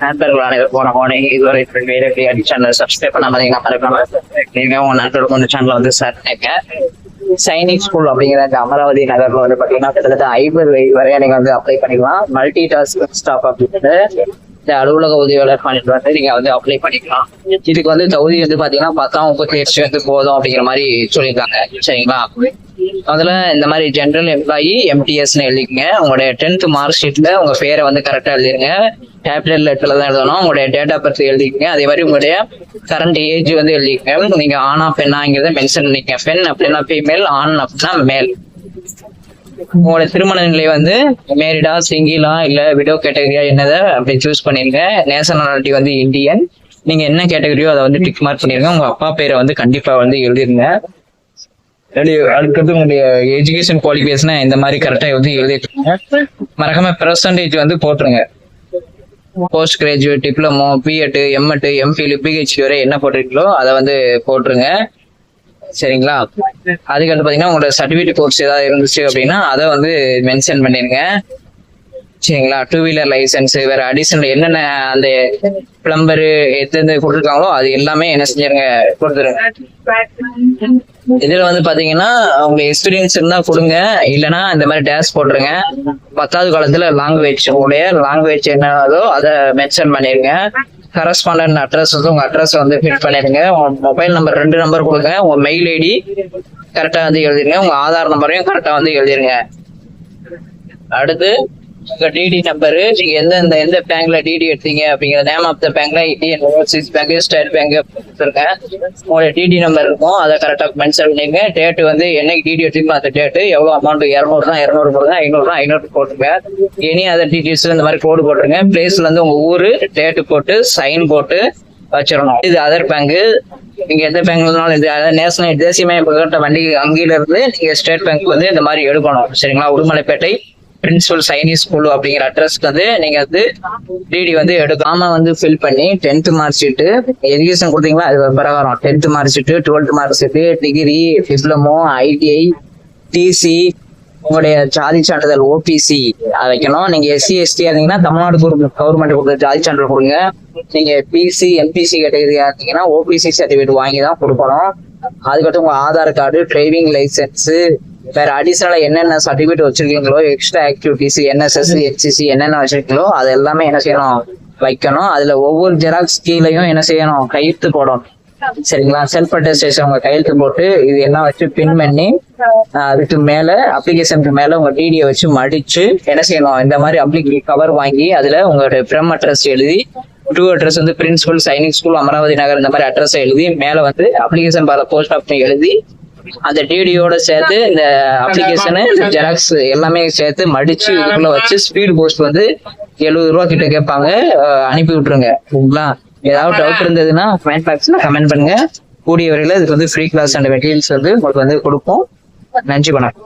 நண்பர்கள் அனைவரும் இதுவரை சேனல் சப்ஸ்கிரைப் பண்ணாம நீங்க உங்க நண்பர்கள் கொஞ்சம் சேனல் வந்து சார் சைனிக் ஸ்கூல் அப்படிங்கிற இந்த அமராவதி நகர்ல வந்து பாத்தீங்கன்னா கிட்டத்தட்ட 50 வயது வரைய நீங்க வந்து அப்ளை பண்ணிக்கலாம். மல்டி டாஸ்க் ஸ்டாஃப் அப்படின்ட்டு இந்த அலுவலக உதவியாளர் பண்ணிட்டு வந்து நீங்க வந்து அப்ளை பண்ணிக்கலாம். இதுக்கு வந்து தகுதி வந்து பாத்தீங்கன்னா 10ஆம் வகுப்பு தேர்ச்சி வந்து போதும் அப்படிங்கிற மாதிரி சொல்லியிருக்காங்க. சரிங்களா? அதுல இந்த மாதிரி ஜெனரல் எம்ப்ளாயி எம்டிஎஸ்ன்னு எழுதிக்கங்க. உங்களுடைய 10th மார்க் ஷீட்ல உங்க பேரை வந்து கரெக்டா எழுதிருங்க. கேபிட்டல் லெட்டர்ல தான் எழுதணும். உங்களுடைய டேட் ஆஃப் பர்த் எழுதிக்கங்க. அதே மாதிரி உங்களுடைய கரண்ட் ஏஜ் வந்து எழுதிக்கங்க. நீங்க ஆனா பெண்ணாங்கிறத மென்ஷன் பண்ணிக்கங்க. பெண் அப்படின்னா ஃபீமேல், ஆண் அப்படின்னா மேல். உங்களோட திருமண நிலை வந்து மேரிடா, சிங்கிளா, இல்ல விடோ கேட்டகரியா என்னதை அப்படி சூஸ் பண்ணிருங்க. நேஷனாலிட்டி வந்து இந்தியன். நீங்க என்ன கேட்டகரியோ அதை வந்து டிக் மார்க் பண்ணிருங்க. உங்க அப்பா பேரை வந்து கண்டிப்பா வந்து எழுதிருங்க. அடுத்தது உங்களுடைய எஜுகேஷன் குவாலிஃபிகேஷன் இந்த மாதிரி கரெக்டா வந்து எழுதிருங்க. மறக்காம பெர்சன்டேஜ் வந்து போட்டுருங்க. Post graduate, diploma, B Ed, M Ed, M Phil, PhD வரை என்ன போட்டிருக்கீங்களோ அதை வந்து போட்டுருங்க. சரிங்களா? அதுக்கடுத்து பாத்தீங்கன்னா உங்களோட சர்டிபிகேட் கோர்ஸ் ஏதாவது இருந்துச்சு அப்படின்னா அதை வந்து மென்ஷன் பண்ணிருங்க. சரிங்களா? 2 வீலர் லைசன்ஸ், வேற அடிஷனல் என்னென்ன அந்த பிளம்பரு எத்தனை கொடுத்துருக்காங்களோ அது எல்லாமே என்ன செஞ்சிருங்க, கொடுத்துருங்க. இதுல வந்து பாத்தீங்கன்னா உங்க எக்ஸ்பீரியன்ஸ் இருந்தா கொடுங்க, இல்லைன்னா இந்த மாதிரி டேஷ் போட்டுருங்க. 10வது காலத்துல லாங்குவேஜ், உங்களுடைய லாங்குவேஜ் என்னதோ அதை மென்ஷன் பண்ணிருங்க. கரஸ்பாண்டன்ட் அட்ரஸ் வந்து உங்க அட்ரஸ் வந்து ஃபில் பண்ணிருங்க. உங்க மொபைல் நம்பர் 2 நம்பர் கொடுங்க. உங்க மெயில் ஐடி கரெக்டா வந்து எழுதிருங்க. உங்க ஆதார் நம்பரையும் கரெக்டா வந்து எழுதிருங்க. அடுத்து உங்க டிடி நம்பரு, நீங்க எந்த பேங்க்ல டிடி எடுத்தீங்க அப்படிங்கிற நேம் ஆஃப் த பேங்க்ல Indian Overseas bank, state bank கொடுத்துருங்க. உங்களோட டிடி நம்பர் இருக்கும், அதை கரெக்டா மென்ஷன் பண்ணிருங்க. டேட் வந்து என்னைக்கு டிடி எடுத்தீங்களோ அந்த டேட்டு, எவ்வளவு அமௌண்ட் 200 தான் 200 போடுங்க, 500 தான் 500 போட்டுருங்க. எனி அதர் டீட்டெயில்ஸ் இந்த மாதிரி கோடு போட்டுருங்க. பிளேஸ்ல இருந்து உங்க ஊரு, டேட்டு போட்டு சைன் போட்டு வச்சிடணும். இது அதர் பேங்க். நீங்க எந்த பேங்க்னாலும் இது நேஷனல் தேசியமய வண்டி அங்கீல இருந்து நீங்க ஸ்டேட் பேங்க் வந்து இந்த மாதிரி எடுக்கணும். சரிங்களா? உடுமலைப்பேட்டை பிரின்சிபல் சைனிக் ஸ்கூல் அப்படிங்கிற அட்ரஸ்க்கு வந்து நீங்க வந்து டிடி வந்து எடுக்காம வந்து ஃபில் பண்ணி 10th மார்க் ஷீட் எஜுகேஷன் கொடுத்தீங்களா அது பிரகாரம் 10th mark sheet, 12th mark sheet, degree, diploma, ITI, TC, உங்களுடைய ஜாதி சான்றிதழ் ஓபிசி அதை வைக்கணும். நீங்க எஸ்சி எஸ்டி இருந்தீங்கன்னா தமிழ்நாடு கவர்மெண்ட் கொடுத்த ஜாதி சான்றிதழ் கொடுங்க. நீங்க பிசி எம்பிசி கேட்டகரியா இருந்தீங்கன்னா ஓபிசி சர்டிபிகேட் வாங்கி தான் கொடுக்கணும். அதுக்கப்புறம் உங்க ஆதார் கார்டு, டிரைவிங் லைசன்ஸ், வேற அடிஷனலா என்னென்ன சர்டிபிகேட் வச்சிருக்கீங்களோ, எக்ஸ்ட்ரா ஆக்டிவிட்டிஸ், என்எஸ்எஸ், என்சிசி என்னென்ன வச்சிருக்கீங்களோ அது எல்லாமே என்ன செய்யணும், வைக்கணும். அதுல ஒவ்வொரு ஜெராக்ஸ் கீழையும் என்ன செய்யணும், கையெழுத்து போடணும். சரிங்களா? செல்ஃப் அட்டஸ்டேஷன் உங்க கையெழுத்து போட்டு இது என்ன வச்சு பின் பண்ணி அதுக்கு மேல அப்ளிகேஷனுக்கு மேல உங்க டிடியை வச்சு மடிச்சு என்ன செய்யணும், இந்த மாதிரி அப்ளிகேஷன் கவர் வாங்கி அதுல உங்களுடைய ஃப்ரம் அட்ரஸ் எழுதி, டூ அட்ரஸ் வந்து பிரின்சிபல் சைனிக் ஸ்கூல் அமராவதி நகர் இந்த மாதிரி அட்ரஸ் எழுதி, மேல வந்து அப்ளிகேஷன் போஸ்ட் ஆஃபீஸ் எழுதி அந்த டிடியோட சேர்த்து இந்த அப்ளிகேஷனு ஜெராக்ஸ் எல்லாமே சேர்த்து மடிச்சு இதுக்குள்ள வச்சு ஸ்பீடு போஸ்ட் வந்து 70 ரூபா கிட்ட கேட்பாங்க, அனுப்பி விட்டுருங்க. சரிங்களா? ஏதாவது டவுட் இருந்ததுன்னா கமெண்ட் பாக்ஸ்ல கமெண்ட் பண்ணுங்க. கூடிய வரையில இதுக்கு வந்து ஃப்ரீ கிளாஸ் அண்ட் மெட்டீரியல்ஸ் வந்து உங்களுக்கு வந்து கொடுப்போம். நன்றி, வணக்கம்.